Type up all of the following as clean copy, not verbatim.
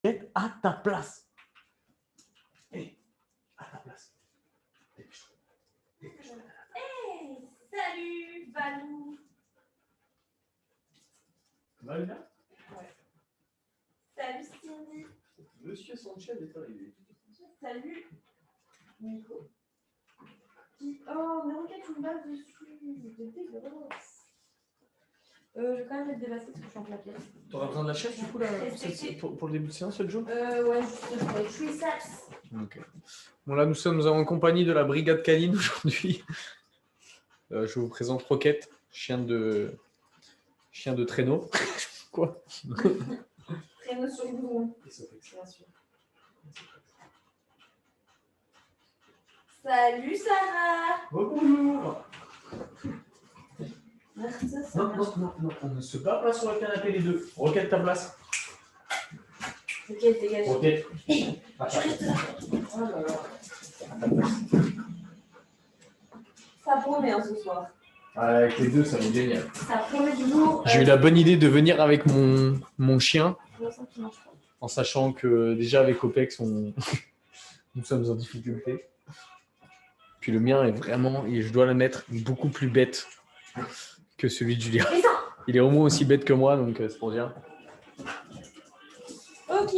Roquette, à ta place. Hey, à ta place. Hey, salut, Balou. Va bien? Ouais. Salut, Cindy. Monsieur Sanchez est arrivé. Salut, Nico. Oh, mais regarde, tu me bases dessus. C'est dégueulasse. Je vais quand même mettre des baskets parce que je suis en plaquette. T'auras besoin de la chaise du coup là, pour le début de séance, le jour? Ouais, juste pour les triceps. Ok. Bon là, nous sommes en compagnie de la brigade canine aujourd'hui. Je vous présente Roquette, chien de traîneau. Quoi? Traîneau sur goudron. Bien sûr. Salut, Sarah. Bonjour. Merci, Non, Sarah. non, on ne se bat pas sur le canapé les deux. Roquette, ta place. Ok, dégage. Roquette. Tu restes là. Oh là là. À ta place. Ça promet ce soir. Avec les deux, ça va être génial. Ça promet du lourd. J'ai eu la bonne idée de venir avec mon chien, Je me sens qu'il marche pas. en sachant que déjà avec OPEX, nous sommes en difficulté. Puis le mien est vraiment, et je dois l'admettre, beaucoup plus bête que celui de Julien. Il est au moins aussi bête que moi, donc c'est pour dire. Ok.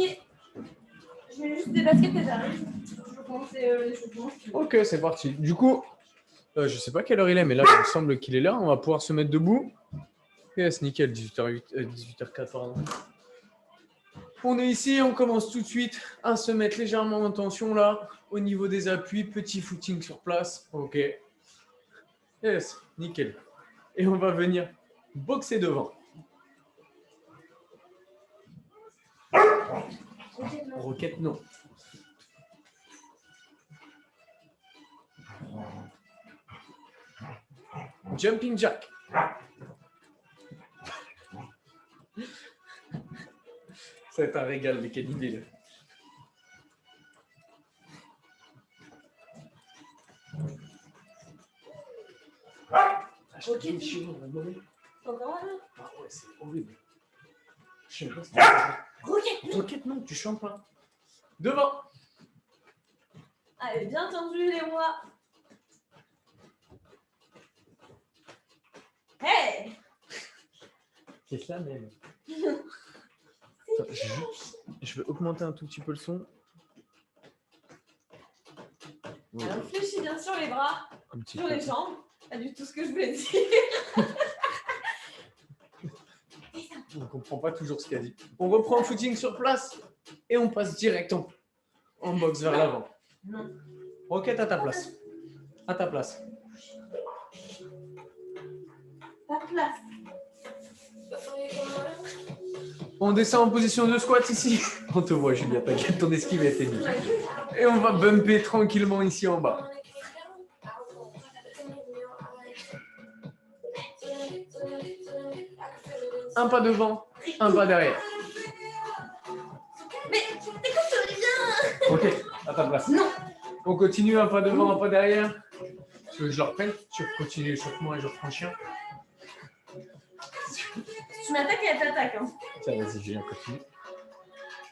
Je mets juste des baskets et j'arrive. Je vais commencer les choses. Ok, c'est parti. Du coup, je sais pas quelle heure il est, mais là, il me semble qu'il est là. On va pouvoir se mettre debout. Yes, nickel, 18h04. On est ici, on commence tout de suite à se mettre légèrement en tension là, au niveau des appuis, petit footing sur place. Ok. Yes, nickel. Et on va venir boxer devant. Roquette, non. Jumping jack. Ça va être un régal, les canidés. Ok. Encore là? Ah ouais, c'est horrible. Je sais pas si Roquette. Roquette, non, tu chantes pas. Devant. Allez, bien tendu les rois. Hey. C'est ça même. Attends, je vais augmenter un tout petit peu le son. Alors, fléchis bien sûr les bras, Un petit sur peu. les jambes. Pas du tout ce que je voulais dire. On ne comprend pas toujours ce qu'elle dit. On reprend un footing sur place et on passe direct en boxe vers l'avant. Non. Roquette, à ta place. À ta place. Ta place. On descend en position de squat ici. On te voit, Julia, t'inquiète, ton esquive a été mise. Et on va bumper tranquillement ici en bas. Un pas devant, un pas derrière. Mais t'écoutes rien. Ok, à ta place. Non. On continue, un pas devant, un pas derrière. Tu veux que je le reprenne? Tu continues l'échauffement et je reprends le chien. Tu m'attaques et elle t'attaque. Hein. Tiens, vas-y, Julien, continue.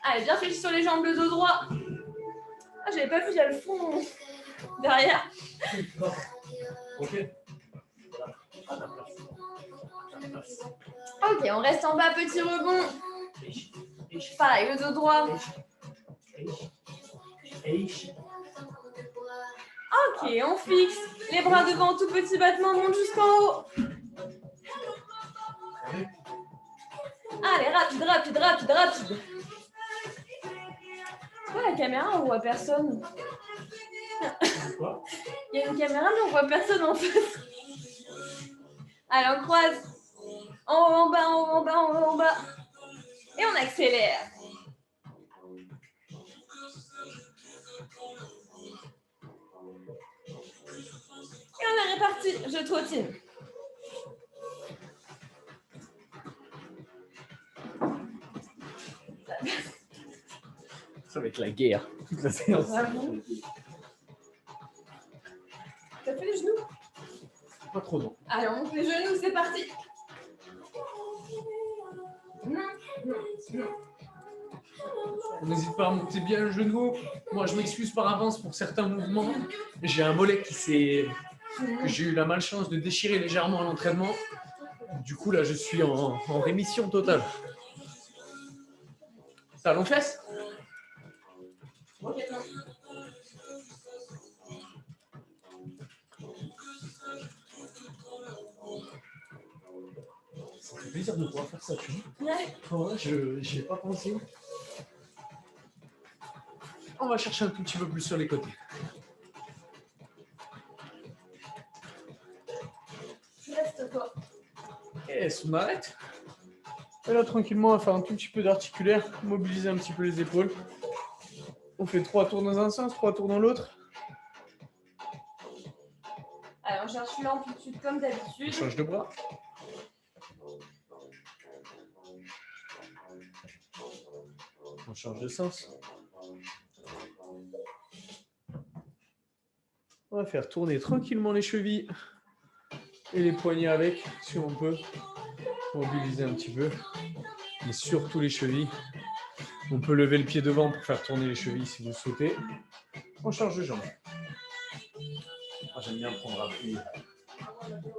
Allez, bien fléchi sur les jambes, le dos droit. Ah, j'avais pas vu, il y a le fond derrière. Ok. Ok, on reste en bas, petit rebond. Pareil, le dos droit. Ok, on fixe. Les bras devant, tout petit battement, monte jusqu'en haut. Allez, rapide, rapide, rapide, rapide. Pourquoi la caméra, on voit personne? Il y a une caméra, mais on voit personne en fait. Allez, on croise. En haut, en bas, en haut, en bas, en haut, en bas. Et on accélère. Et on est réparti. Je trottine. Ça va être la guerre. La séance. T'as fait les genoux? Pas trop long. Allez, on monte les genoux, c'est parti. Non, non, non. On n'hésite pas à monter bien le genou. Moi, je m'excuse par avance pour certains mouvements. J'ai un mollet que j'ai eu la malchance de déchirer légèrement à l'entraînement. Du coup, là, je suis en rémission totale. Talon fesse. Ça fait plaisir de pouvoir faire ça, tu vois. Ouais. Je n'y ai pas pensé. On va chercher un tout petit peu plus sur les côtés. Reste toi. Et on arrête. Et là, tranquillement, on va faire un tout petit peu d'articulaire, mobiliser un petit peu les épaules. On fait 3 tours dans un sens, 3 tours dans l'autre. Alors, on cherche l'amplitude comme On d'habitude. change de bras. On change de sens. On va faire tourner tranquillement les chevilles et les poignets avec, si on peut. Mobiliser un petit peu. Mais surtout les chevilles. On peut lever le pied devant pour faire tourner les chevilles si vous sautez. On change de jambe. Moi, j'aime bien prendre appui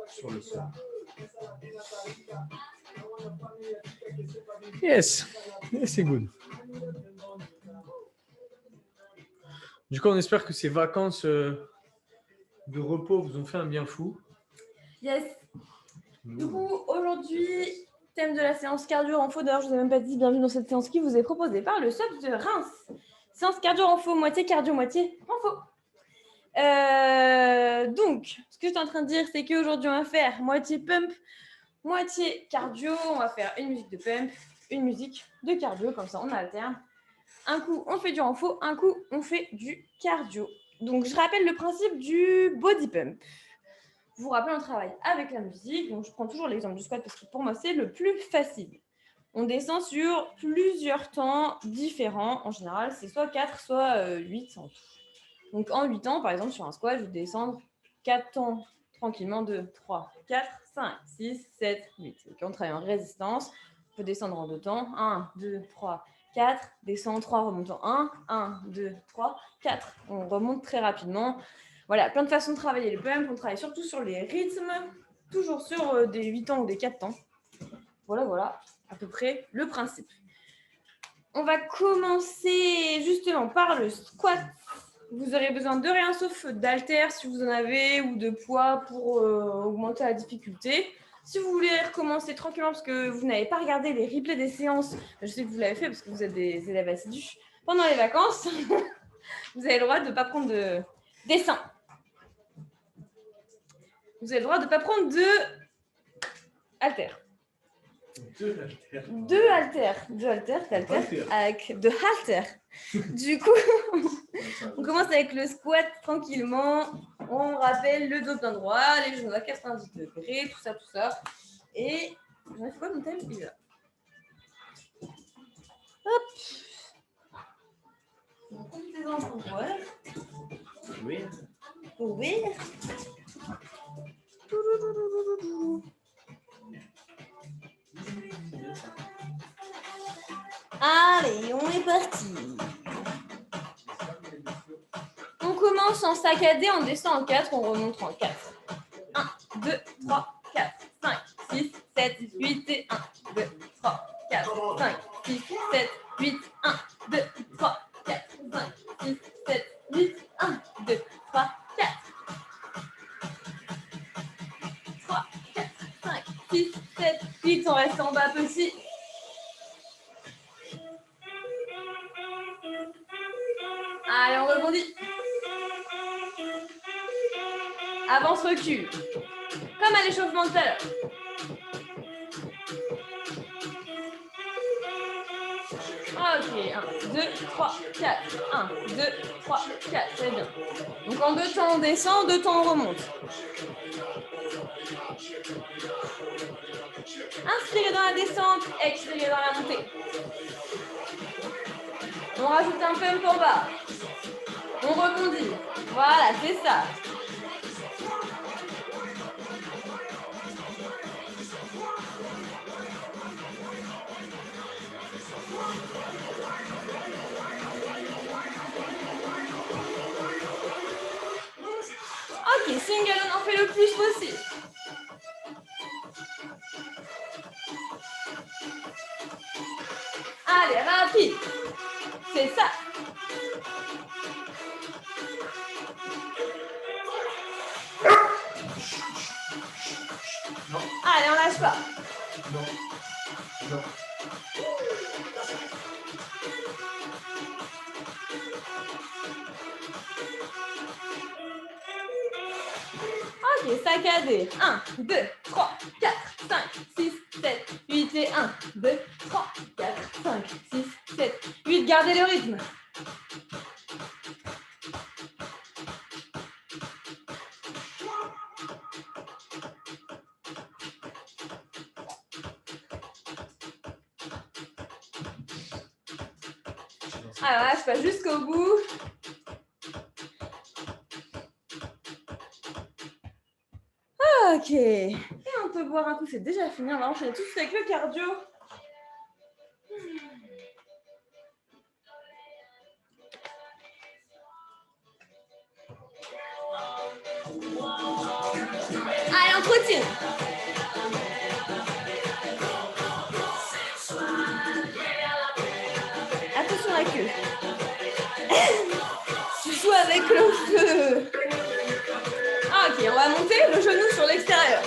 sur le sol. Yes, et c'est good. Du coup, on espère que ces vacances de repos vous ont fait un bien fou. Yes. Du coup, aujourd'hui, thème de la séance cardio-renfo. D'ailleurs, je ne vous ai même pas dit bienvenue dans cette séance qui vous est proposée par le SOP de Reims. Séance cardio-renfo, moitié cardio, moitié renfo. Donc, ce que je suis en train de dire, c'est qu'aujourd'hui, on va faire moitié pump, moitié cardio. On va faire une musique de pump, une musique de cardio, comme ça, on alterne. Un coup, on fait du renfo, un coup, on fait du cardio. Donc, je rappelle le principe du body pump. Je vous rappelle, on travaille avec la musique. Donc, je prends toujours l'exemple du squat parce que pour moi, c'est le plus facile. On descend sur plusieurs temps différents. En général, c'est soit 4, soit 8 en tout. Donc, en 8 temps, par exemple, sur un squat, je vais descendre 4 temps tranquillement. 2, 3, 4, 5, 6, 7, 8. Donc, on travaille en résistance. On peut descendre en 2 temps. 1, 2, 3, 4. Descend 3, remonte en 1. 1, 2, 3, 4. On remonte très rapidement. Voilà, plein de façons de travailler les pumps. On travaille surtout sur les rythmes, toujours sur des 8 temps ou des 4 temps. Voilà, à peu près le principe. On va commencer justement par le squat. Vous aurez besoin de rien sauf d'haltères si vous en avez ou de poids pour augmenter la difficulté. Si vous voulez recommencer tranquillement parce que vous n'avez pas regardé les replays des séances, je sais que vous l'avez fait parce que vous êtes des élèves assidus, pendant les vacances, vous avez le droit de ne pas prendre de dessin. Vous avez le droit de ne pas prendre de haltères. Deux haltères avec de haltères. Du coup, on commence avec le squat tranquillement. On rappelle le dos bien droit, les genoux à 90 degrés, tout ça. Et j'en ai fait quoi mon thème? Il est là. Hop. Profitez-en pour voir. Oui. Allez, on est parti. On commence en saccadé, on descend en 4, on remonte en 4. 1, 2, 3, 4, 5, 6, 7, 8 et 1, 2, 3, 4, 5, 6, 7, 8, 1, 2, 3, 4, 5, 6, 7, 8, 1, 2, 3, 4. 3, 4, 5, 6, 7, 8, on reste en bas petit. Allez, on rebondit. Avance, recule. Comme à l'échauffement tout à l'heure. Ok, 1, 2, 3, 4. 1, 2, 3, 4. Très bien. Donc en 2 temps, on descend, en 2 temps, on remonte. Inspirez dans la descente, expirez dans la montée. On rajoute un pump en bas. On rebondit. Voilà, c'est ça. Ok, single, on en fait le plus possible. Allez, rapide. C'est ça. Non. Allez, on lâche pas. Non. Non. Ok, saccadé. 1, 2, 3, 4, 5, 6, 7, 8 et 1, 2, 3, 4, 5, 6, 7, 8. Gardez le rythme. Alors là, je passe jusqu'au bout. Ok. Et on peut boire un coup, c'est déjà fini. On va enchaîner tout de suite avec le cardio. Allez, on trottine. Attention à la queue. Tu joues avec le feu. Ok, on va monter le genou sur l'extérieur.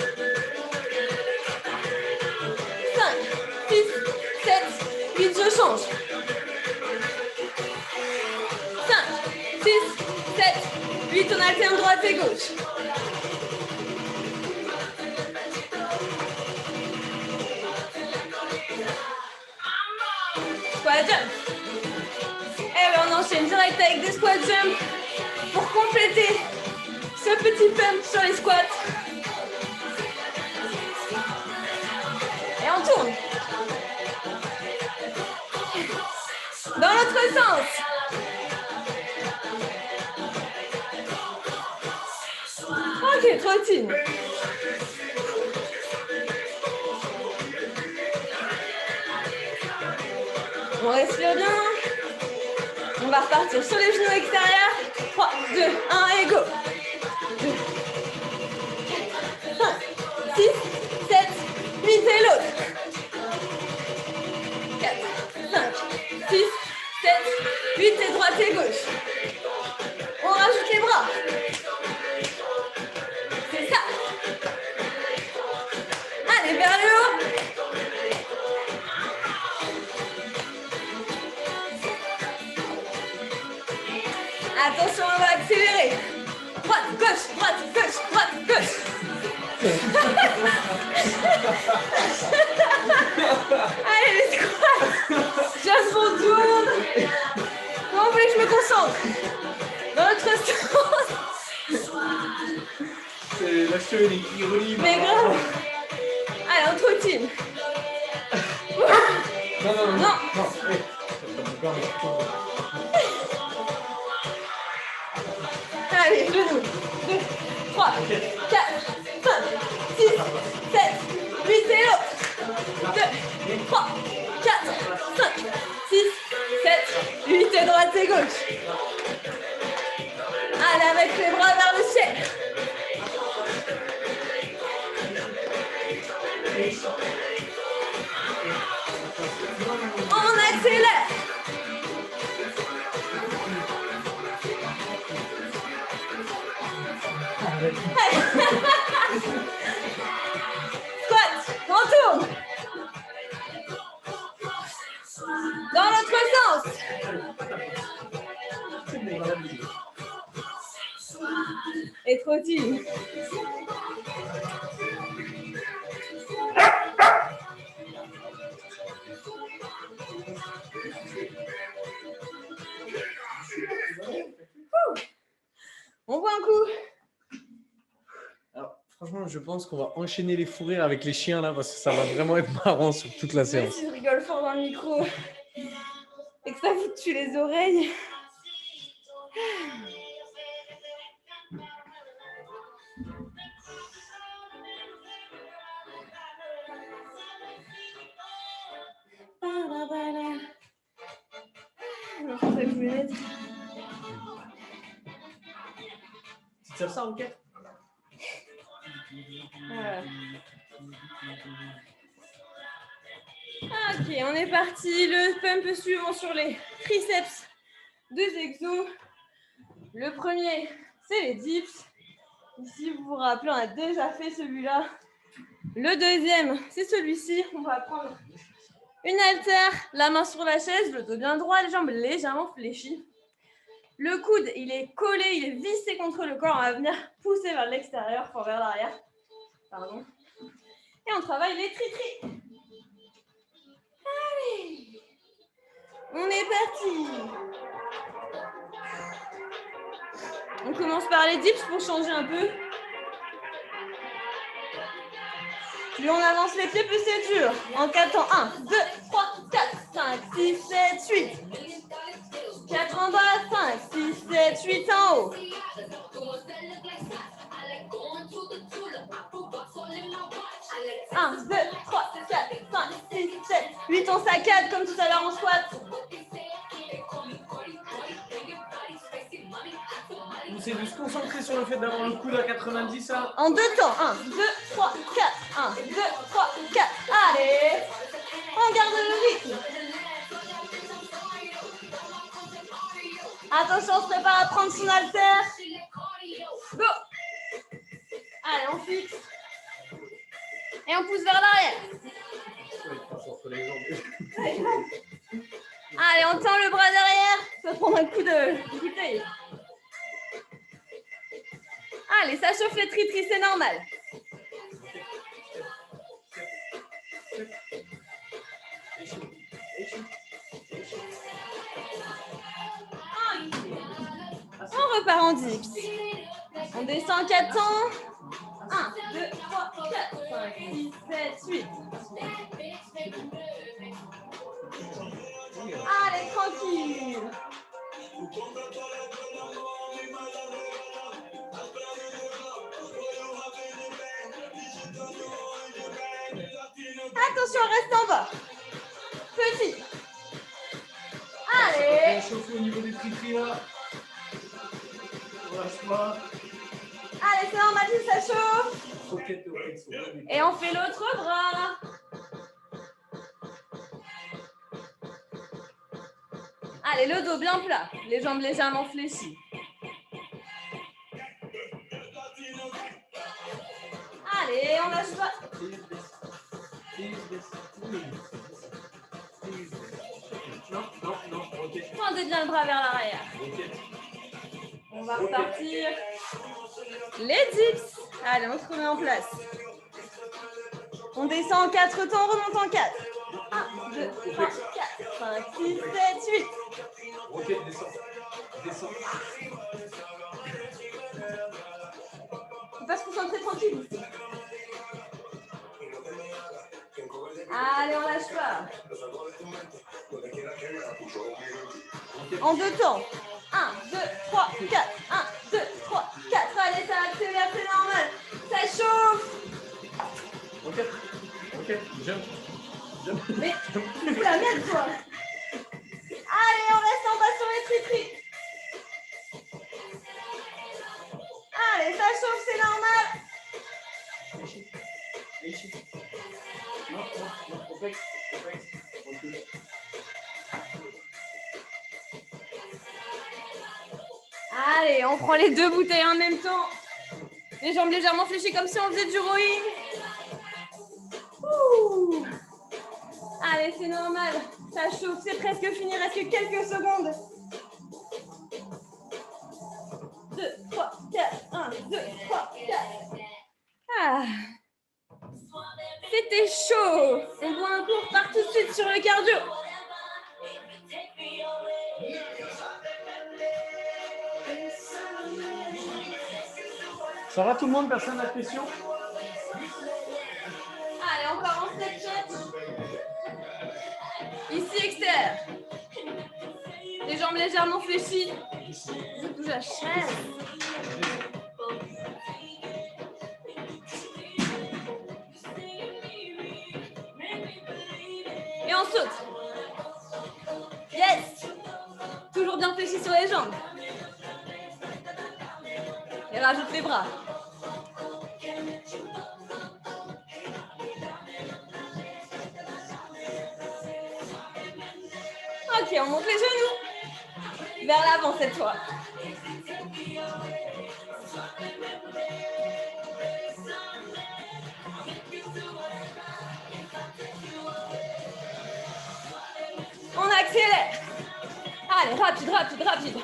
5, 6, 7, 8, je change. 5, 6, 7, 8, on alterne droite et gauche. Squat jump. Et bien on enchaîne direct avec des squat jump pour compléter ce petit pump sur les squats. Et on tourne. Dans l'autre sens. Ok, trottine. On respire bien. On va repartir sur les genoux extérieurs. 3, 2, 1 et go. 2, 4, 5, 6, 7, 8 et l'autre. 4, 5, 6, 7, 8 et droite et gauche. On rajoute les bras. C'est ça. Allez, vers le haut. Attention, on va accélérer. Droite, gauche, droite, gauche, droite, gauche. Allez, les squats. Just on tourne. Comment vous voulez que je me concentre? Dans l'autre sens. C'est la cheville qui relie. Mais grave. Allez, on trottine. Non. Allez, genoux. 2, 3, 4, 5, 6, 7, 8 et l'autre. 2, 3, 4, 5, 6, 7, 8 et droite et gauche. Allez, avec les bras vers le ciel. On accélère. Squat, on tourne. Dans l'autre sens. Et trottine. On voit un coup. Alors, franchement, je pense qu'on va enchaîner les fous rires avec les chiens là parce que ça va vraiment être marrant sur toute la Même séance. si je rigole fort dans le micro et que ça vous tue les oreilles. Je pensais que je voulais mettre. Tu tires ça, ok? Voilà. Ok, on est parti. Le pump suivant sur les triceps. 2 exos. Le premier, c'est les dips. Ici, vous vous rappelez, on a déjà fait celui-là. Le deuxième, c'est celui-ci. On va prendre une haltère, la main sur la chaise, le dos bien droit, les jambes légèrement fléchies. Le coude, il est collé, il est vissé contre le corps. On va venir pousser vers l'extérieur, enfin vers l'arrière. Pardon. Et on travaille les tri-tri. Allez, on est parti. On commence par les dips pour changer un peu. Plus on avance les pieds, plus c'est dur. En 4 temps. 1, 2, 3, 4, 5, 6, 7, 8. 4 en bas, 5, 6, 7, 8 en haut. 1, 2, 3, 4, 5, 6, 7, 8. On saccade comme tout à l'heure en squat. On essaie de se concentrer sur le fait d'avoir le coude à 90. Hein. En 2 temps. 1, 2, 3, 4. 1, 2, 3, 4. Allez. On garde le rythme. Attention, on se prépare à prendre son haltère. Go. Allez, on fixe. Et on pousse vers l'arrière. Allez, on tend le bras derrière. Ça va prendre un coup de bouteille. Allez, ça chauffe les tri-tri, c'est normal. On repart en dips. On descend 4 temps. 1, 2, 3, 4, 5, 6, 7, 8. Allez, tranquille. Attention, reste en bas. Petit. Allez. On chauffe au niveau des tri-tri là. Lâche pas. Allez, c'est normal si ça chauffe. Et on fait l'autre bras. Allez, le dos bien plat. Les jambes légèrement fléchies. Allez, on lâche pas. Tendez bien le bras vers l'arrière. On va repartir. Les dips. Allez, on se remet en place. On descend en 4 temps, on remonte en 4. 1, 2, 3, 4, 5, 6, 7, 8. Ok, descends. Descends. Faut pas se concentrer tranquille. Allez, on lâche pas. En 2 temps. 1, 2, 3, 4. 1, 2, 3, 4. Allez, ça accélère, c'est normal. Ça chauffe. Ok. Ok, jump. Jump. Mais c'est la merde, toi. Allez, on reste en bas sur les tri-tri. Allez, ça chauffe, c'est normal. Non, complexe. Allez, on prend les 2 bouteilles en même temps. Les jambes légèrement fléchies comme si on faisait du rowing. Ouh. Allez, c'est normal. Ça chauffe, c'est presque fini. Il reste que quelques secondes. 2, 3, 4. 1, 2, 3, 4. Ah. C'était chaud. On boit un coup, on repart tout de suite sur le cardio. Ça va tout le monde, personne n'a de questions? Allez, on part en step stretch. Ici, extérieur. Les jambes légèrement fléchies. Je bouge la chaise. Et on saute. Yes. Toujours bien fléchi sur les jambes. Et rajoute les bras. Ok, on monte les genoux. Vers l'avant cette fois. On accélère. Allez, rapide, rapide, rapide.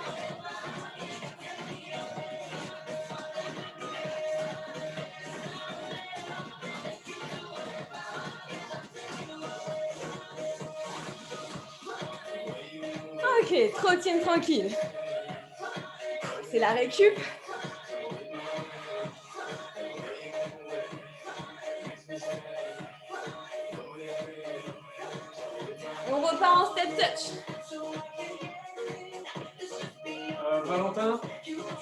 Ok, trottine tranquille. C'est la récup. On repart en step touch. Valentin,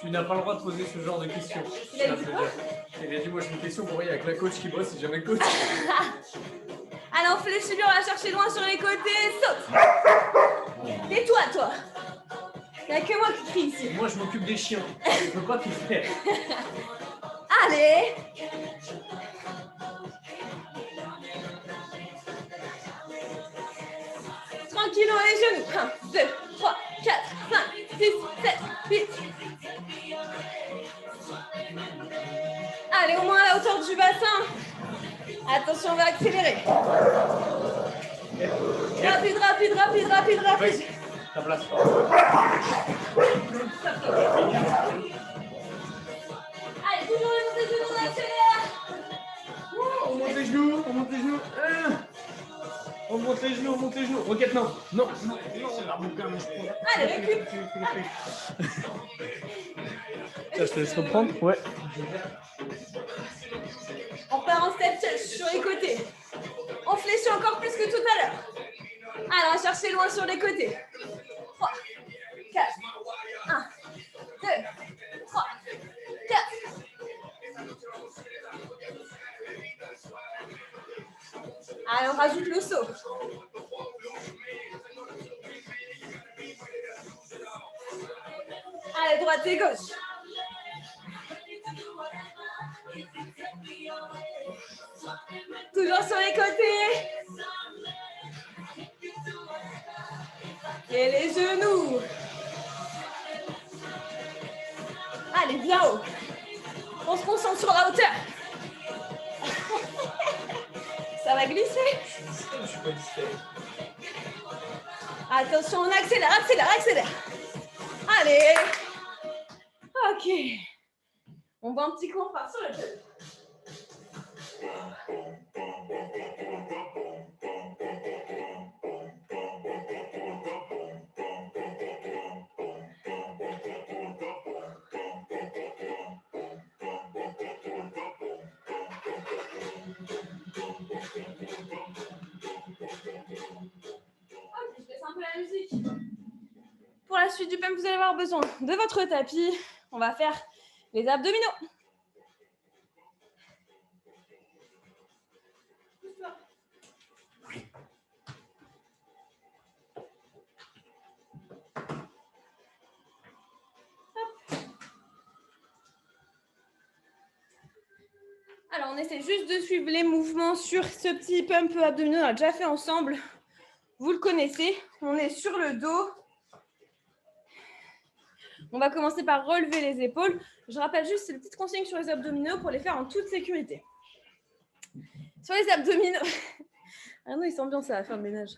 tu n'as pas le droit de poser ce genre de questions. Il a dit quoi? Il a dit, moi j'ai une question pour lui avec la coach qui bosse, c'est jamais le coach. Allez, on fait les chevilles, on va chercher loin sur les côtés. Saute. Tais-toi, toi. Il n'y a que moi qui crie ici. Moi je m'occupe des chiens, je peux pas tout faire. Allez. Tranquille, on les genoux. 1, 2, 3, 4, 5, 6, 7, 8. Allez, au moins à la hauteur du bassin. Attention, on va accélérer. Rapide, rapide, rapide, rapide, rapide. Ta place. Allez, toujours les genoux, on accélère. On monte les genoux, on monte les genoux. On monte les genoux, on monte les genoux. Roquette, non. Non, non, non, on a bouquin, mais je prends. Allez, récup. Ça, je te laisse reprendre. Ouais. On repart en step touch sur les côtés. On fléchit encore plus que tout à l'heure. Alors, on va chercher loin sur les côtés. 3, 4, 1, 2, 3, 4. Allez, on rajoute le saut. Allez, droite et gauche. Toujours sur les côtés. Et les genoux. Allez, bien haut. On se concentre sur la hauteur. Ça va glisser. Je suis pas distrait. Attention, on accélère, accélère, accélère. Allez. Ok. On va un petit coup, on part sur le jeu. Ok, je baisse un peu la musique. Pour la suite du pump, vous allez avoir besoin de votre tapis. On va faire les abdominaux. Alors, on essaie juste de suivre les mouvements sur ce petit pump abdominaux. On a déjà fait ensemble. Vous le connaissez. On est sur le dos. On va commencer par relever les épaules. Je rappelle juste ces petites consignes sur les abdominaux pour les faire en toute sécurité. Sur les abdominaux... Arnaud, il s'ambiance à la faire le ménage.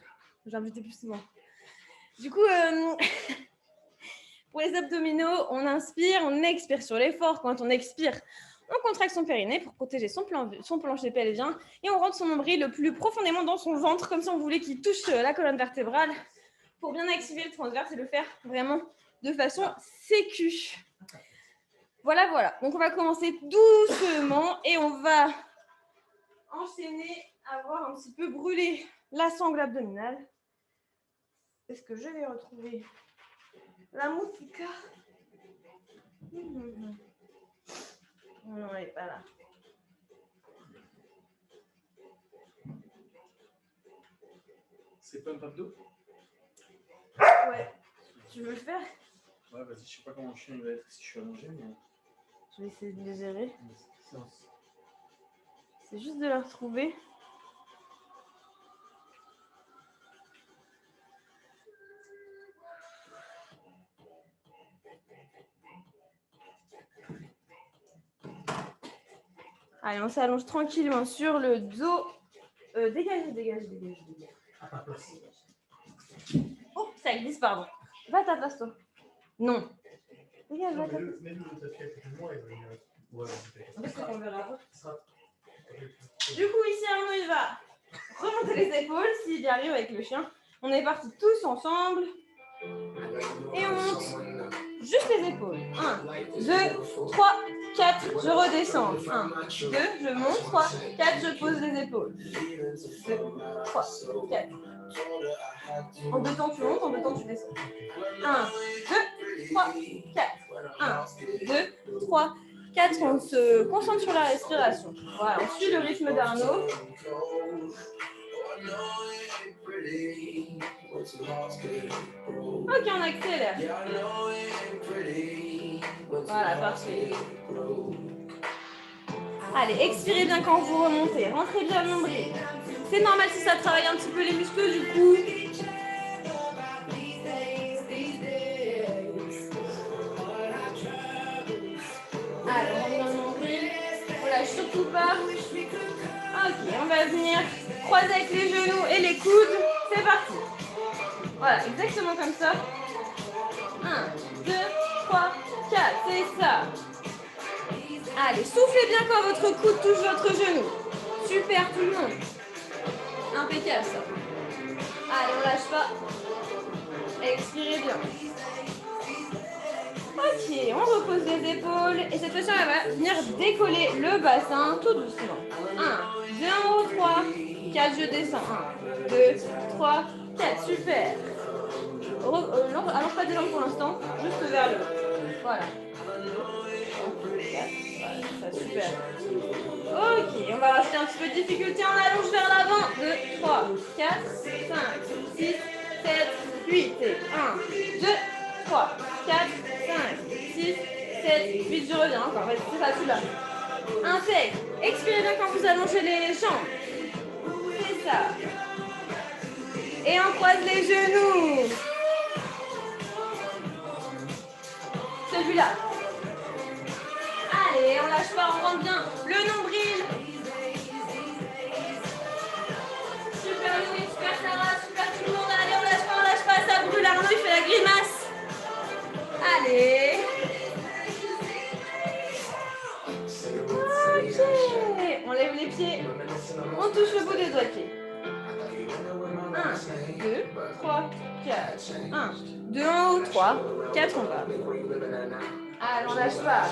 Je vais inviter plus souvent. Du coup, pour les abdominaux, on inspire, on expire sur l'effort. Quand on expire, on contracte son périnée pour protéger son plancher pelvien et on rentre son nombril le plus profondément dans son ventre, comme si on voulait qu'il touche la colonne vertébrale pour bien activer le transverse et le faire vraiment de façon sécu. Voilà, voilà. Donc, on va commencer doucement et on va enchaîner à voir un petit peu brûler la sangle abdominale. Est-ce que je vais retrouver la moussika? Non, elle n'est pas là. C'est pump abdo? Ouais. Tu veux le faire? Ouais, vas-y, je sais pas comment le chien il va être si je suis allongé, mais. Je vais essayer de les gérer. C'est juste de la retrouver. Allez, on s'allonge tranquillement sur le dos. Dégage. Oh, ça glisse, pardon. Va à ta place, toi. Non. Dégage, va à ta place. Du coup, ici, Arnaud, il va remonter les épaules s'il y arrive avec le chien. On est partis tous ensemble. Et on monte juste les épaules. 1, 2, 3, 4, je redescends. 1, 2, je monte. 3, 4, je pose les épaules. 2, 3, 4. En 2 temps, tu montes, en 2 temps, tu descends. 1, 2, 3, 4. 1, 2, 3, 4. On se concentre sur la respiration. Voilà, on suit le rythme d'Arnaud. Ok, on accélère. Voilà, parfait. Allez, expirez bien quand vous remontez. Rentrez bien le nombril. C'est normal si ça travaille un petit peu les muscles du cou. Allez, on rentre dans le nombril. On lâche surtout pas. Ok, on va venir croiser avec les genoux et les coudes. C'est parti. Voilà, exactement comme ça. 1, 2, 3, 4, c'est ça. Allez, soufflez bien quand votre coude touche votre genou. Super, tout le monde. Impeccable ça. Allez, on lâche pas. Expirez bien. Ok, on repose les épaules. Et cette fois-ci, on va venir décoller le bassin tout doucement. 1, 2 en haut, 3, 4, je descends. 1, 2, 3, 4, super. Allonge pas des jambes pour l'instant, juste vers le haut. Voilà. 4, voilà, ça, super. Ok, on va rajouter un petit peu de difficulté, on allonge vers l'avant. 2, 3, 4, 5, 6, 7, 8. Et 1, 2, 3, 4, 5, 6, 7, 8. Je reviens encore, c'est facile là. Intègre. Expirez bien quand vous allongez les jambes. C'est ça. Et on croise les genoux. Celui-là. Allez, on lâche pas, on rentre bien. Le nombril. Super Louis, super Sarah, super tout le monde. Allez, on lâche pas, ça brûle. Arnaud, il fait la grimace. Allez. Ok. On lève les pieds. On touche le bout des doigts de pied. 1, 2, 3, 4. 1, 2 en haut, 3, 4 en bas. Allez, on lâche pas.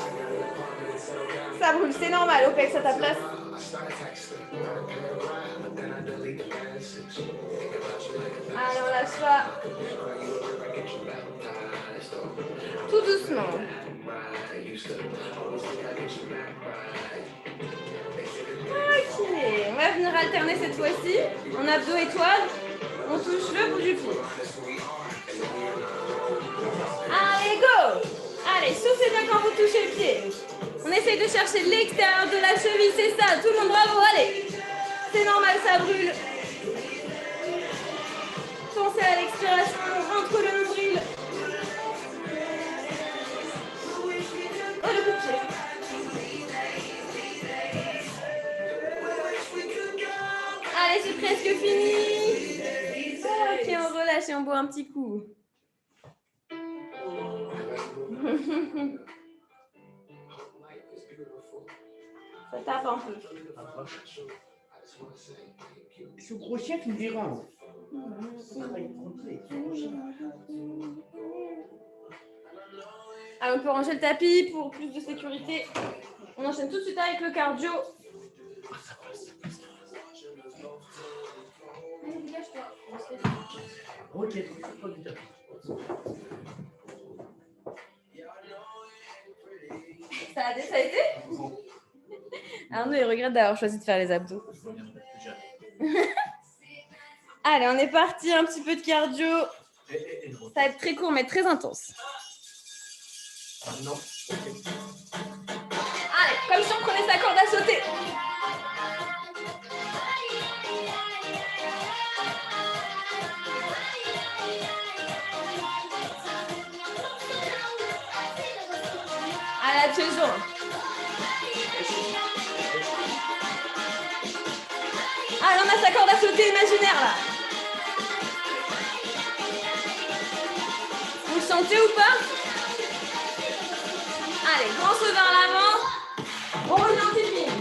Ça brûle, c'est normal. OPEX à ta place. Allez, on lâche pas. Tout doucement. Ok, on va venir alterner cette fois-ci. En abdos étoile, on touche le bout du pied. Allez, go! Allez, soufflez bien quand vous touchez le pied. On essaye de chercher l'extérieur de la cheville, c'est ça. Tout le monde, bravo, allez. C'est normal, ça brûle. Pensez à l'expiration, entre le nombril. Oh, le coup de pied. Allez, c'est presque fini. Ok, on relâche et on boit un petit coup. Ça tape un peu. Ce gros chien qui me dérange. Alors, on peut ranger le tapis pour plus de sécurité. On enchaîne tout de suite avec le cardio. Allez, dégage-toi. Ok, pas du tapis. Ça a été? Arnaud, il regrette d'avoir choisi de faire les abdos. Allez, on est parti, un petit peu de cardio. Ça va être très court, mais très intense. Non. Allez, comme si on prenait sa corde à sauter. Allez, attention. Ah, là, on a sa corde à sauter imaginaire, là. Vous le sentez ou pas? Allez, grand saut vers l'avant. On revient en tipping.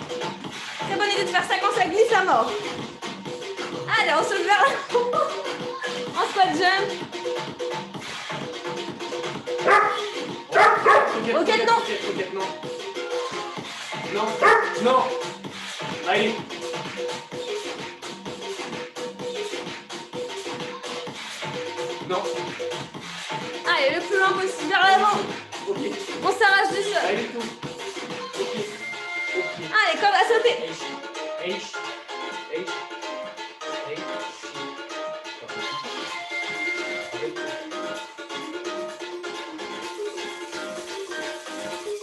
Très bonne idée de faire ça quand ça glisse à mort. Allez, on saute vers l'avant. En squat jump. Ok, non. Roquette, non. Non. Non. Allez. Non. Allez, le plus loin possible vers l'avant. Ok. On s'arrache du sol. Allez, tout. Ok. Allez, corde à sauter.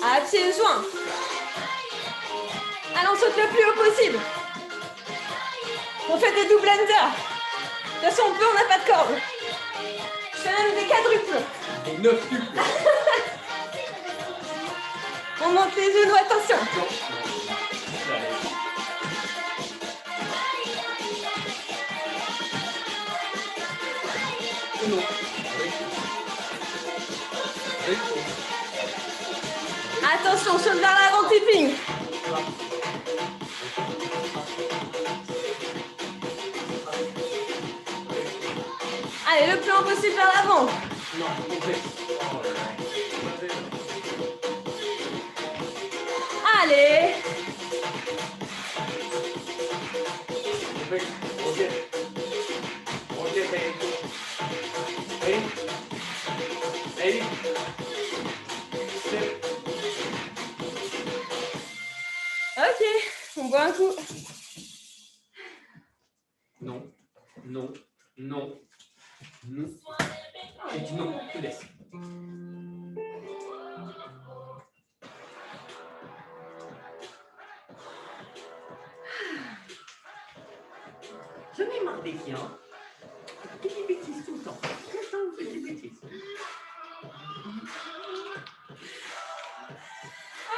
À pieds joints. Allez, on saute le plus haut possible. On fait des double under. De toute façon, on peut, on n'a pas de corde. Je fais même des quadruples. Des 9 tubes. On monte les genoux, attention. Non. Attention, on saute vers l'avant, tipping. Allez, le plus loin possible vers l'avant. Non, complet. Allez. Ok. Allez. Allez. Step. Ok, on boit un coup. Non. Non. Non. Non. J'ai dit non, je te laisse. J'en ai marre des chiens. Vous faites des bêtises tout le temps. Tout le temps, vous faites des bêtises.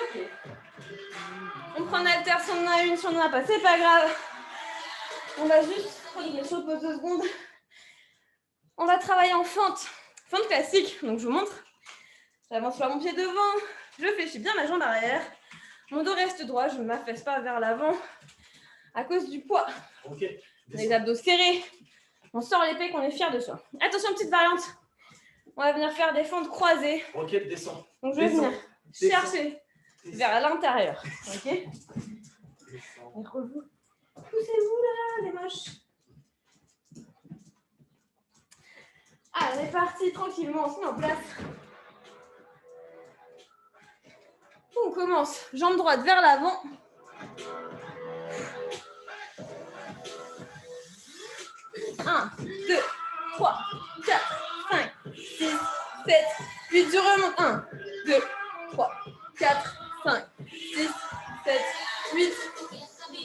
Ok. On prend un haltère si on en a une, si on n'en a pas, c'est pas grave. On va juste prendre les choses, pause 2 secondes. On va travailler en fente. Fente classique, donc je vous montre. J'avance sur mon pied devant, je fléchis bien ma jambe arrière. Mon dos reste droit, je ne m'affaisse pas vers l'avant à cause du poids. Ok. Les abdos serrés. On sort l'épée qu'on est fier de soi. Attention, petite variante. On va venir faire des fentes croisées. Roquette, descends. Donc je vais venir chercher vers l'intérieur. Ok? Et poussez-vous là, les moches. Allez, on est parti tranquillement, on se met en place. On commence, jambe droite vers l'avant. Un, 2, 3, 4, 5, 6, 7, 8, je remonte. 1, 2, 3, 4, 5, 6, 7, 8.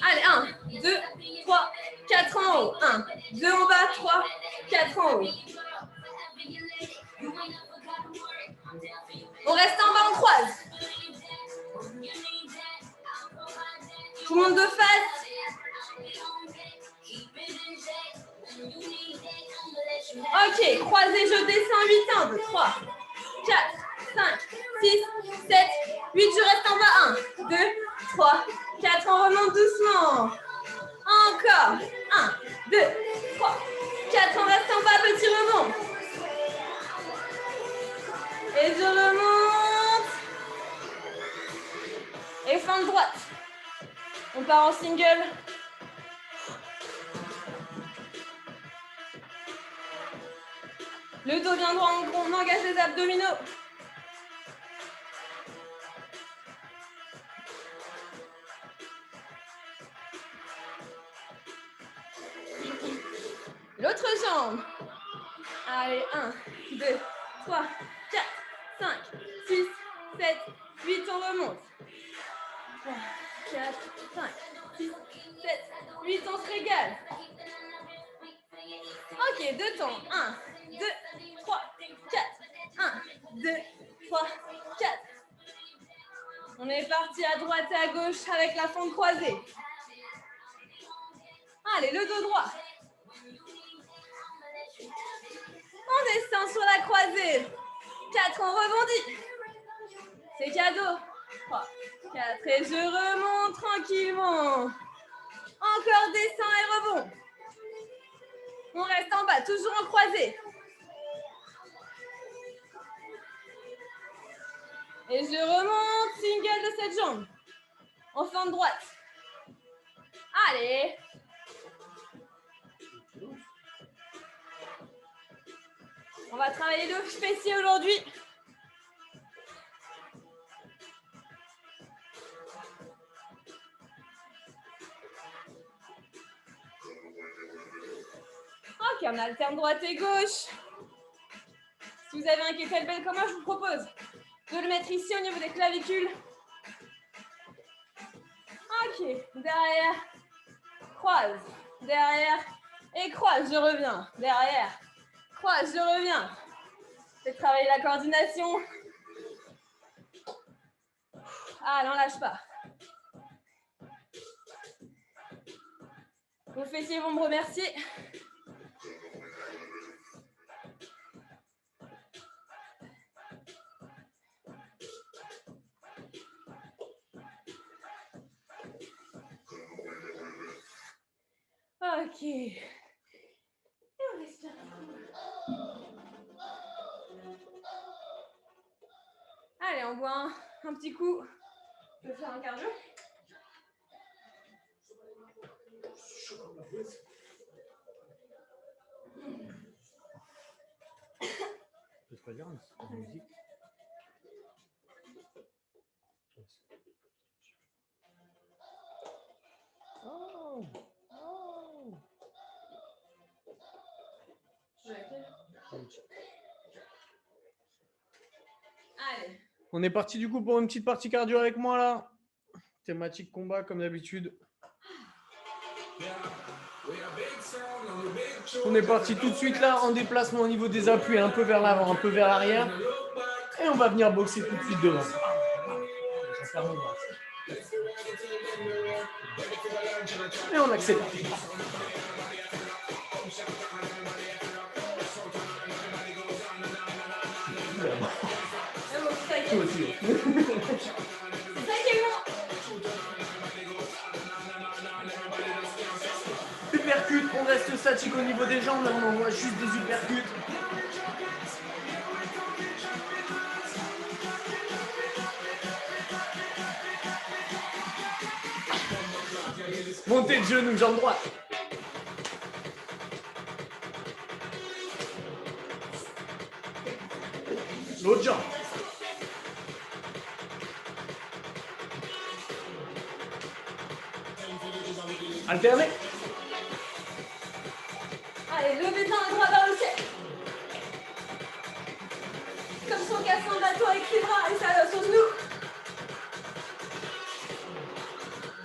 Allez, 1, 2, 3, 4 en haut. 1, 2 en bas, 3, 4 en haut. On reste en bas, on croise. Tout le monde de face. Ok, croisez, je descends 8, 1, 2, 3, 4, 5, 6, 7, 8, je reste en bas. 1, 2, 3, 4, on remonte doucement. Encore. 1, 2, 3, 4, on reste en bas, petit rebond. Et je remonte. Et fente droite. On part en single. Le dos bien droit, on engage les abdominaux. L'autre jambe. Allez, 1, 2, 3, 4, 5, 6, 7, 8, on remonte. 3, 4, 5, 6, 7, 8, on se régale. Ok, deux temps. 1, 2, 3, 4. 1, 2, 3, 4. On est parti à droite et à gauche avec la fente croisée. Allez, le dos droit. On descend sur la croisée. 4, on rebondit. C'est cadeau. 3, 4 et je remonte tranquillement. Encore descend et rebond. On reste en bas, toujours en croisée. Et je remonte, single de cette jambe. En fente droite. Allez. On va travailler le fessier aujourd'hui. Ok, on alterne droite et gauche. Si vous avez un kettlebell comme moi, je vous propose de le mettre ici au niveau des clavicules. Ok, derrière, croise, derrière et croise, je reviens. Derrière, croise, je reviens. Faites travailler la coordination. Ah, n'en lâche pas. Vos fessiers vont me remercier. Ok. Et on respire. Allez, on boit un petit coup. Je vais faire un cardio. C'est pas dire, c'est la musique. Oh, oh. Allez. On est parti du coup pour une petite partie cardio avec moi là. Thématique combat comme d'habitude. On est parti tout de suite là en déplacement au niveau des appuis, un peu vers l'avant, un peu vers l'arrière. Et on va venir boxer tout de suite devant. Et on accélère. Toi aussi. Uppercut, on reste statique au niveau des jambes, là on envoie juste des uppercuts. Montée de genou, jambe droite. L'autre jambe. Alterner. Allez, levez un droit vers le ciel. Comme si on casse un bateau avec ses bras et ça son genou.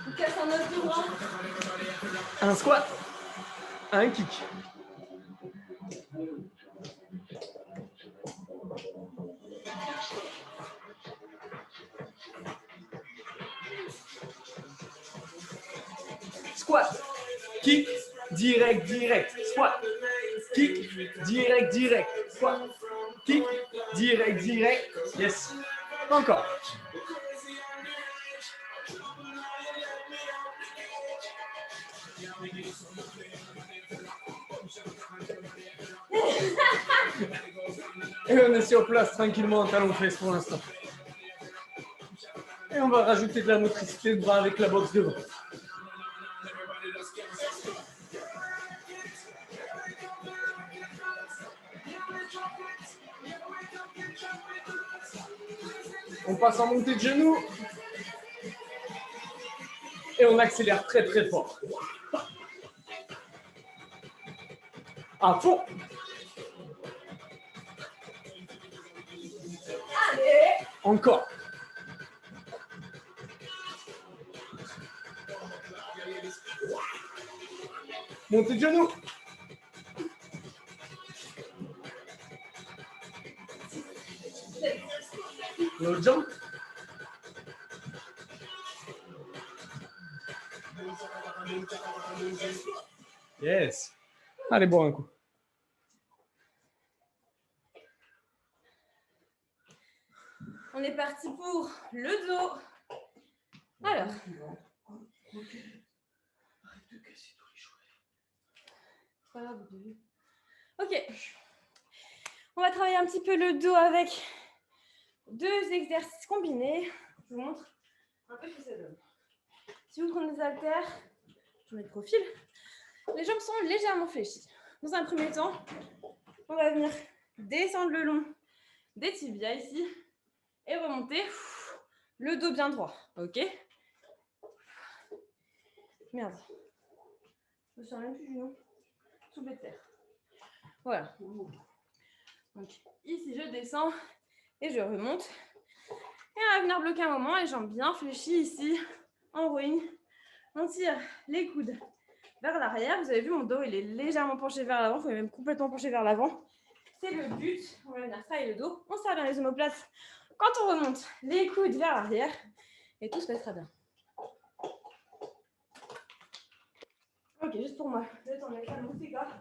On casse un os de bras. Un squat. Un kick. Squat. Kick. Direct, direct. Squat. Kick. Direct, direct. Squat. Kick. Direct, direct. Yes. Encore. Et on est sur place tranquillement en talon fesse pour l'instant. Et on va rajouter de la motricité de bras avec la boxe devant. On passe en montée de genoux. Et on accélère très très fort. À fond. Allez. Encore. Montée de genoux. L'autre jambe. Yes. Allez, boire un coup. On est parti pour le dos. Alors. Ok. On va travailler un petit peu le dos avec 2 exercices combinés. Je vous montre un peu ce que ça donne. Si vous prenez des haltères, je mets le profil. Les jambes sont légèrement fléchies. Dans un premier temps, on va venir descendre le long des tibias ici et remonter le dos bien droit. Ok? Merde. Je me sens même plus du nom. Soulevé de terre. Voilà. Donc ici, je descends et je remonte. Et on va venir bloquer un moment, les jambes bien fléchies ici, en rowing. On tire les coudes vers l'arrière. Vous avez vu, mon dos, il est légèrement penché vers l'avant. Il faut même complètement pencher vers l'avant. C'est le but. On va venir travailler le dos. On serre bien les omoplates. Quand on remonte, les coudes vers l'arrière. Et tout se passera bien. Ok, juste pour moi. Je vais tourner ça, mon petit corps.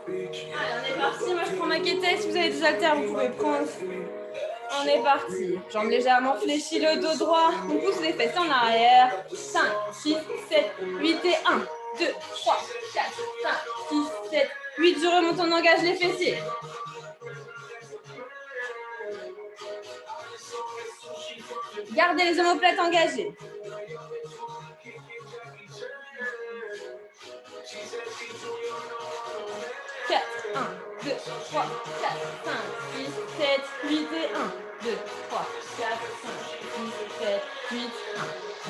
Allez, on est parti. Moi, je prends ma quétaine. Si vous avez des haltères, vous pouvez prendre. On est parti. Jambes légèrement fléchies, le dos droit. On pousse les fesses en arrière. 5, 6, 7, 8 et 1, 2, 3, 4, 5, 6, 7, 8. Je remonte, on engage les fessiers. Gardez les omoplates engagées. 4, 1, 2, 3, 4, 5, 6, 7, 8 et 1, 2, 3, 4, 5, 6, 7, 8, 1,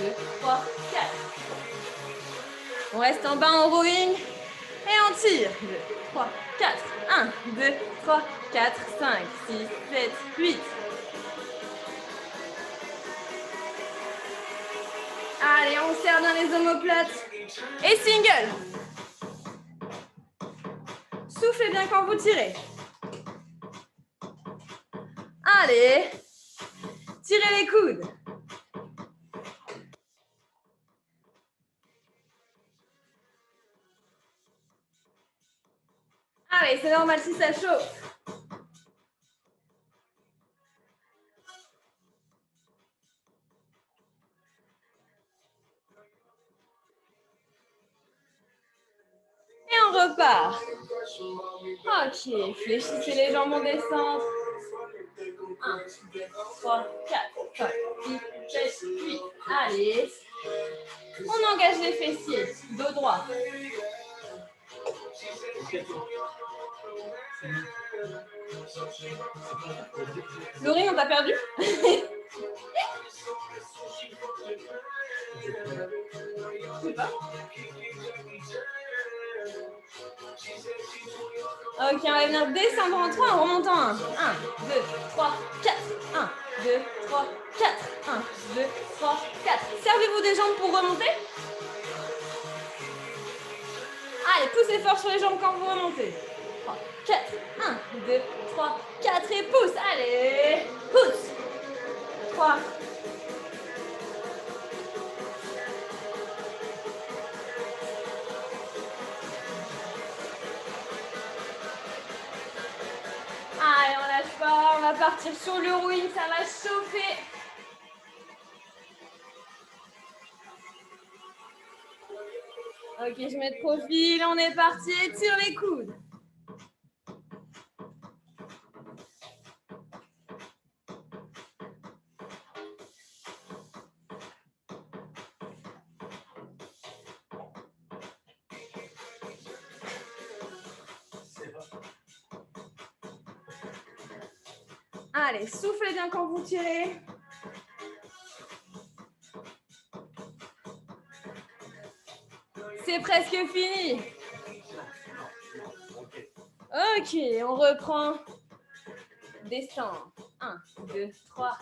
2, 3, 4. On reste en bas en rowing et on tire. 2, 3, 4, 1, 2, 3, 4, 5, 6, 7, 8. Allez, on serre bien les omoplates. Et single. Soufflez bien quand vous tirez. Allez, tirez les coudes. Allez, c'est normal si ça chauffe. Et on repart. Ok, fléchissez les jambes en descente. 1, 2, 3, 4, 5, 6, 7, 8. Allez. On engage les fessiers. Dos droit. Laurie, on t'a perdu? Je sais pas. Ok, on va venir descendre en 3 en remontant 1. 1, 2, 3, 4. 1, 2, 3, 4. 1, 2, 3, 4. Servez-vous des jambes pour remonter. Allez, poussez fort sur les jambes quand vous remontez. 3, 4. 1, 2, 3, 4 et pousse. Allez, pousse. 3. Allez, on lâche pas, on va partir sur le rowing, ça va chauffer. Ok, je mets de profil, on est parti, tire les coudes. Allez, soufflez bien quand vous tirez. C'est presque fini. Ok, on reprend. Descend. 1, 2, 3,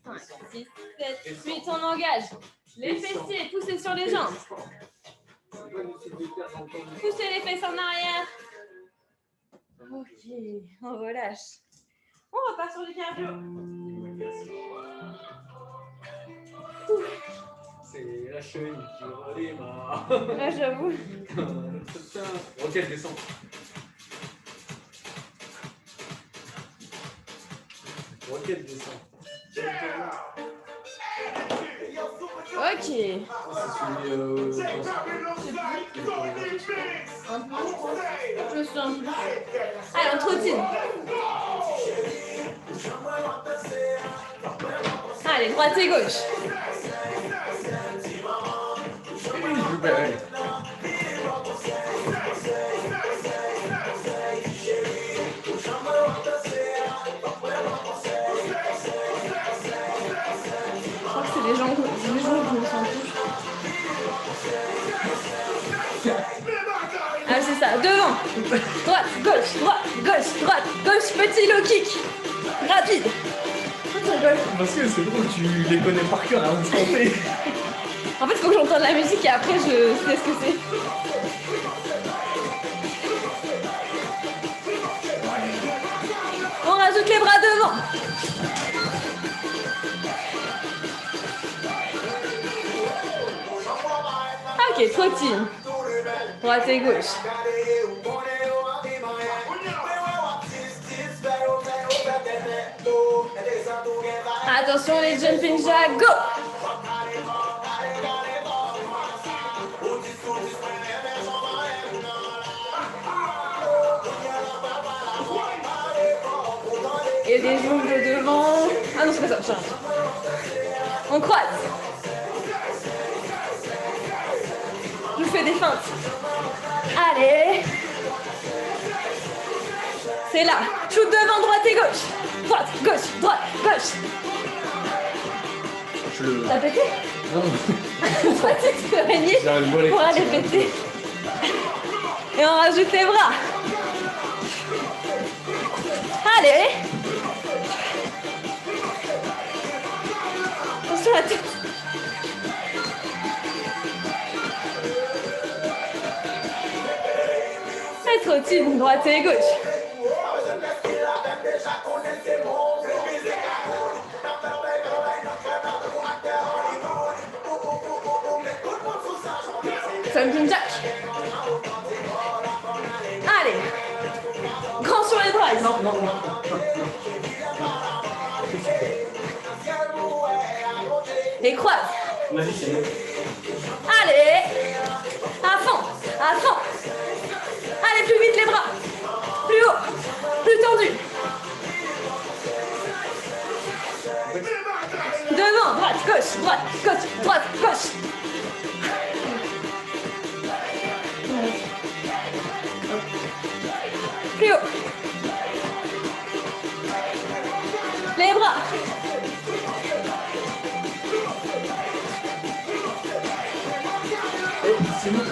4, 5, 6, 7, 8. On engage. Les fessiers, poussez sur les jambes. Poussez les fesses en arrière. Ok, on relâche. On repart sur du cardio. C'est la chenille qui redémarre. Là, j'avoue. Roquette descend. Roquette descend. Ok. C'est celui Un peu, je me souviens plus. Allez, on trottine. Allez, droite et gauche. Je crois que c'est les gens que je me sens plus. Ah, c'est ça. Devant. Droite, gauche, droite, gauche. Petit low kick. Rapide. Parce que c'est drôle, tu les connais par cœur à l'instant T. En fait, il faut que j'entende la musique et après, je sais ce que c'est. On rajoute les bras devant. Ok, trottine. Droite et gauche. Attention les jumping jacks, go! Et des jambes de devant. Ah non, c'est pas ça, change. On croise. Je vous fais des feintes. Allez. C'est là. Shoot devant, droite et gauche. Droite, gauche, droite, gauche. T'as pété? Non. Toi, tu te réunis pour aller péter. Et on rajoute les bras. Allez. Attention à la tête. Et trottine, droite et gauche. Jumping jack. Allez. Grand sur les bras. Non. Et croise. Vas-y, c'est bon. Allez. À fond. À fond. Allez, plus vite les bras. Plus haut. Plus tendu. Devant. Droite, gauche, droite, gauche. Plus haut. Les bras. C'est bon.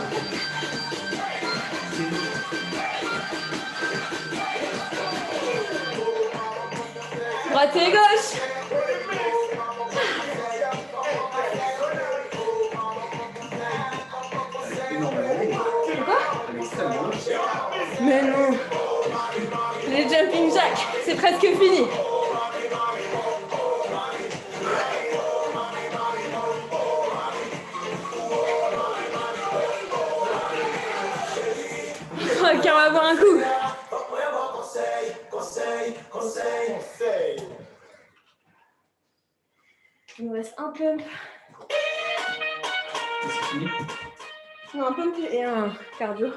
Droite et gauche. Quoi? Mais non. Les jumping jacks, c'est presque fini. Ok, on va boire un coup. Il nous reste un pump. C'est fini. Non, un pump et un cardio.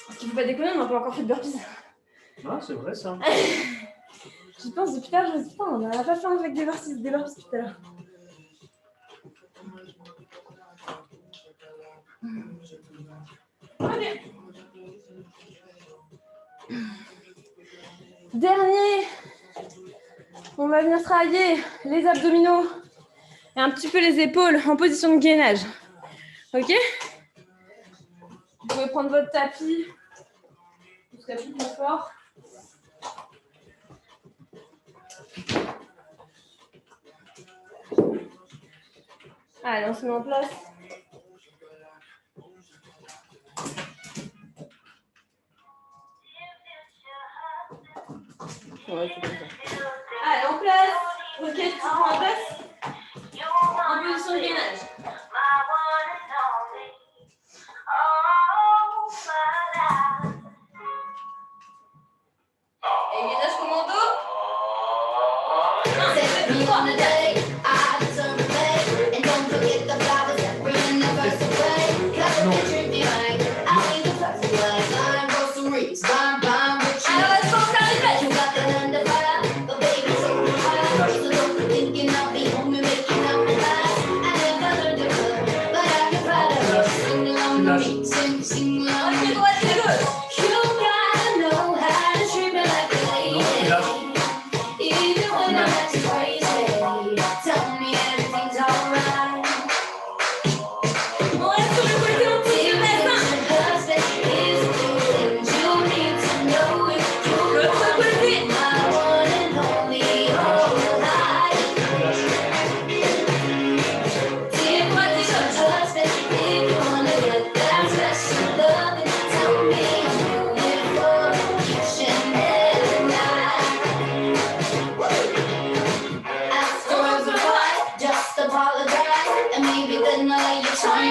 Parce qu'il ne faut pas déconner, on n'a pas encore fait de burpees. Ah, c'est vrai ça. J'y pense depuis tout à l'heure, je me dis putain, on n'a pas fait avec des burpees tout à l'heure. Ok. Dernier, on va venir travailler les abdominaux et un petit peu les épaules en position de gainage. Ok? Vous pouvez prendre votre tapis, vous serez plus confort. Allez, on se met en place. va rester comme ça. Allez, en place. Roquette, tu prends en place. En position de gainage. Et gainage commando. 1,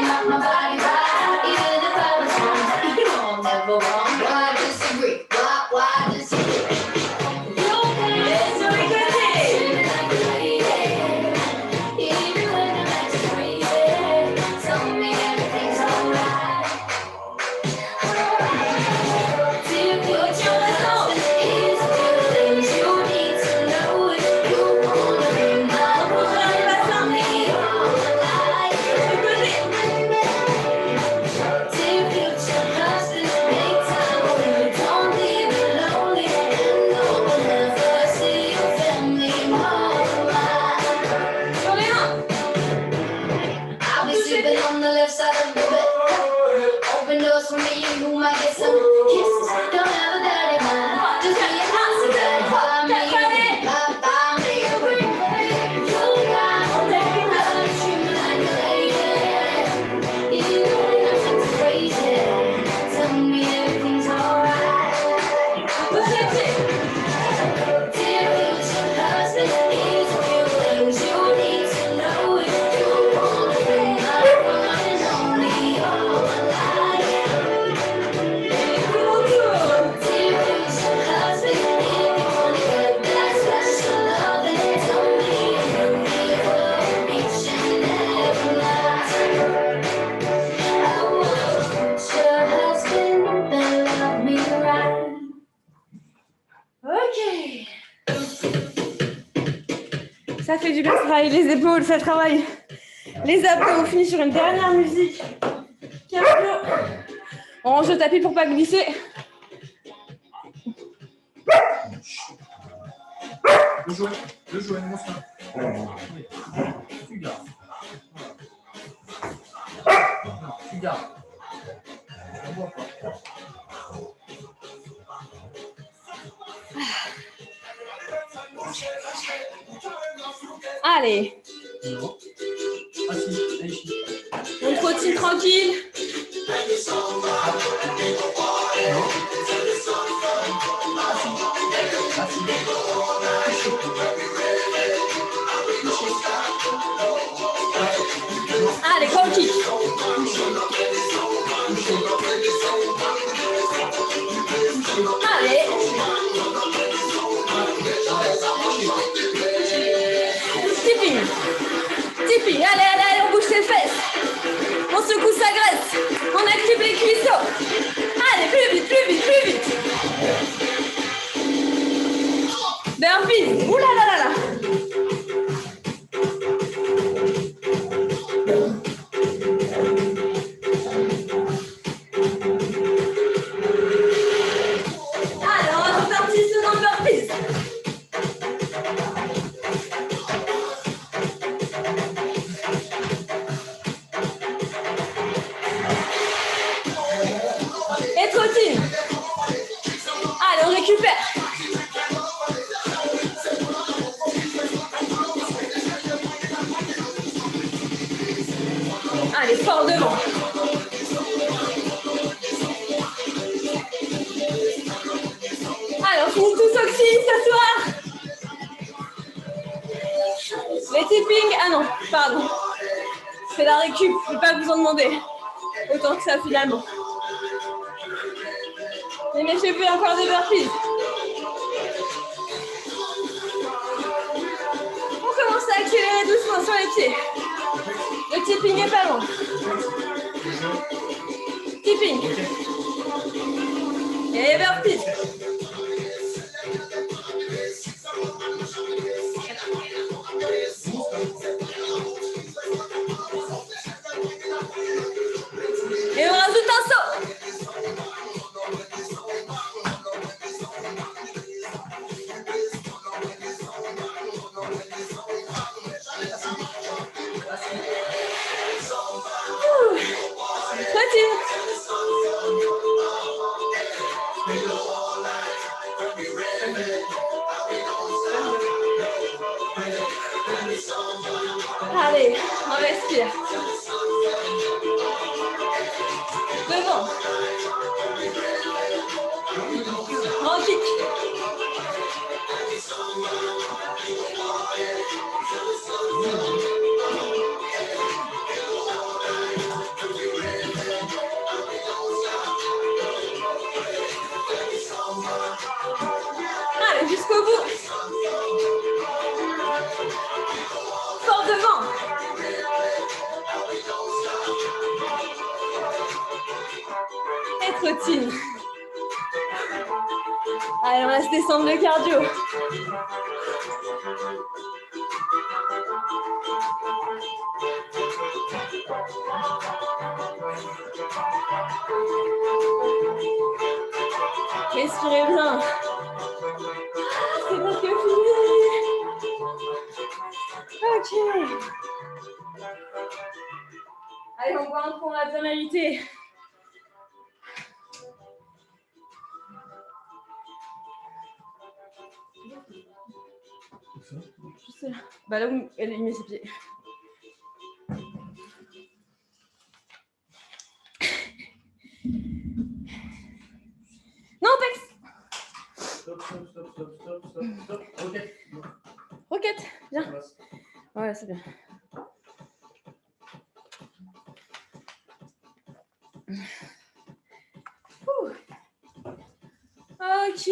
2, 3. Ça fait du bien de travailler les épaules, ça travaille les abdos. On finit sur une dernière musique. Cardio. On range le tapis pour pas glisser. Le jouet, mon soin. Tu gardes. Tu gardes. On voit pas. Allez. On trottine tranquille. Allez, grand kick. Allez. Tipping. Tipping. Allez, allez, allez, on bouge ses fesses. On secoue sa graisse. On active les cuisseaux. Allez, plus vite, plus vite, plus vite. Burpees. Ouh là là là là. Allez, fort devant. Alors, finit tous au filles, s'asseoir. Les tipping, ah non, pardon. C'est la récup, je ne vais pas vous en demander. Autant que ça finalement. Les messieurs, puis encore des burpees. On commence à accélérer doucement sur les pieds. Le tipping est pas loin. Tipping. Et les burpees. Et on rajoute un saut. Retire. Allez, on respire. Devant. En kick. Allez, jusqu'au bout. Fort devant. Et trottine. Allez, on va se descendre le cardio. Respirez bien. C'est presque fini. Ok. Allez, on voit un coup, on l'a bien mérité. Juste là. Bah là où elle met ses pieds. Non, Pex. Stop. Ok. Roquette, viens. Voilà, c'est bien. Ouh. Ok.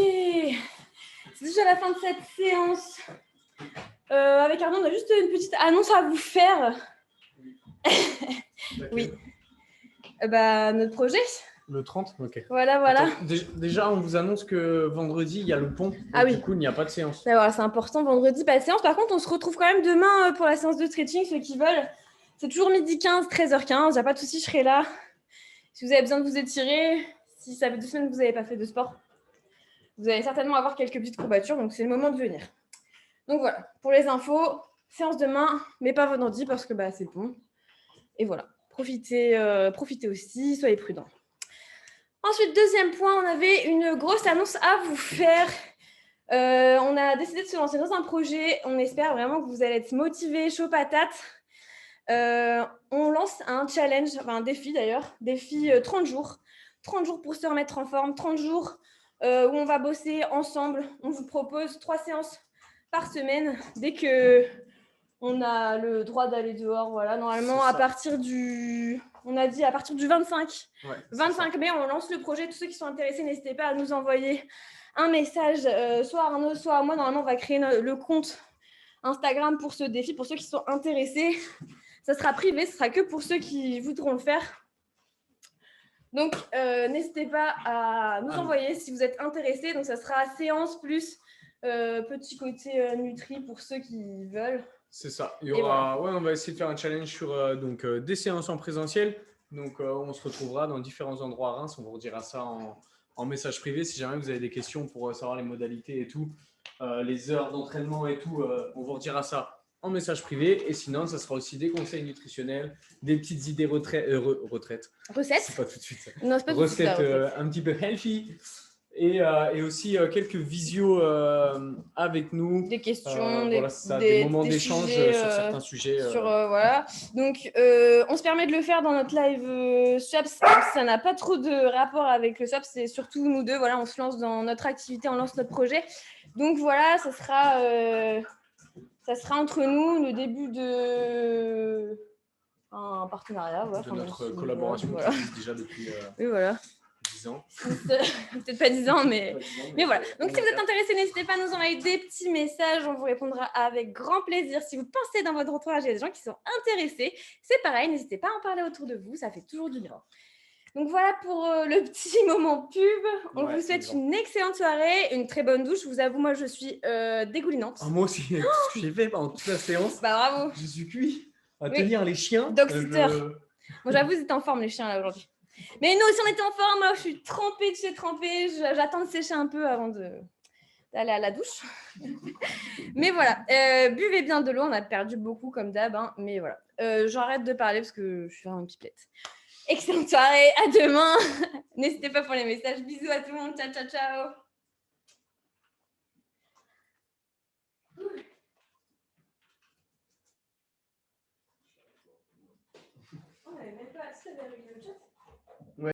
C'est déjà la fin de cette séance. Avec Arnaud, on a juste une petite annonce à vous faire. Oui. Notre projet. Le 30, ok. Voilà. Attends, déjà, on vous annonce que vendredi, il y a le pont. Donc, Ah oui. Du coup, il n'y a pas de séance. Voilà, c'est important. Vendredi, pas de séance. Par contre, on se retrouve quand même demain pour la séance de stretching, ceux qui veulent. C'est toujours 12h15, 13h15. Il n'y a pas de souci, je serai là. Si vous avez besoin de vous étirer, si ça fait 2 semaines que vous n'avez pas fait de sport, vous allez certainement avoir quelques petites courbatures. Donc, c'est le moment de venir. Donc, voilà. Pour les infos, séance demain, mais pas vendredi parce que c'est le pont. Et voilà. Profitez aussi. Soyez prudents. Ensuite, deuxième point, on avait une grosse annonce à vous faire. On a décidé de se lancer dans un projet. On espère vraiment que vous allez être motivés, chaud patate. On lance un challenge, enfin un défi d'ailleurs, défi 30 jours. 30 jours pour se remettre en forme, 30 jours où on va bosser ensemble. On vous propose 3 séances par semaine dès que on a le droit d'aller dehors. Voilà, normalement, à partir du 25. Ouais, 25 mai, on lance le projet. Tous ceux qui sont intéressés, n'hésitez pas à nous envoyer un message, soit à Arnaud, soit à moi. Normalement, on va créer le compte Instagram pour ce défi. Pour ceux qui sont intéressés, ça sera privé, ce sera que pour ceux qui voudront le faire. Donc, n'hésitez pas à nous envoyer si vous êtes intéressés. Donc, ça sera séance plus petit côté nutri pour ceux qui veulent. C'est ça. Il y aura, on va essayer de faire un challenge sur des séances en présentiel. Donc, on se retrouvera dans différents endroits à Reims. On vous redira ça en message privé. Si jamais vous avez des questions pour savoir les modalités et tout, les heures d'entraînement et tout, on vous redira ça en message privé. Et sinon, ça sera aussi des conseils nutritionnels, des petites idées retraites. Recettes. C'est pas tout de suite ça. Non, c'est pas tout de suite. Recettes un petit peu healthy. Et aussi quelques visios avec nous. Des questions, des moments d'échange sur certains sujets. Voilà. Donc, on se permet de le faire dans notre live SWAPS. Ça n'a pas trop de rapport avec le SWAPS, c'est surtout nous deux. Voilà, on se lance dans notre activité, on lance notre projet. Donc voilà, ça sera entre nous le début de un partenariat. Voilà, De notre collaboration voilà. qui existe déjà depuis Oui, voilà. 10 ans. Peut-être pas 10 ans, mais voilà. Donc si vous êtes intéressé, intéressé, n'hésitez pas à nous envoyer des petits messages. On vous répondra avec grand plaisir. Si vous pensez dans votre entourage, il y a des gens qui sont intéressés, c'est pareil. N'hésitez pas à en parler autour de vous. Ça fait toujours du bien. Donc voilà pour le petit moment pub. On vous souhaite une excellente soirée, une très bonne douche. Je vous avoue, moi, je suis dégoulinante. Ah, moi aussi, avec tout ce que j'ai fait pendant toute la séance, Bah bravo. je suis cuit à Oui. tenir les chiens. Dog-sitter. Bon, j'avoue, ils étaient en forme, les chiens, là, aujourd'hui. Mais nous aussi, on était en forme. Là, je suis trempée de chez trempée. J'attends de sécher un peu avant d'aller à la douche. Mais voilà, buvez bien de l'eau. On a perdu beaucoup, comme d'hab. Hein, mais voilà, j'arrête de parler parce que je suis vraiment une pipelette. Excellente soirée. À demain. N'hésitez pas pour les messages. Bisous à tout le monde. Ciao, ciao, ciao. On n'avait même pas assez de le chat.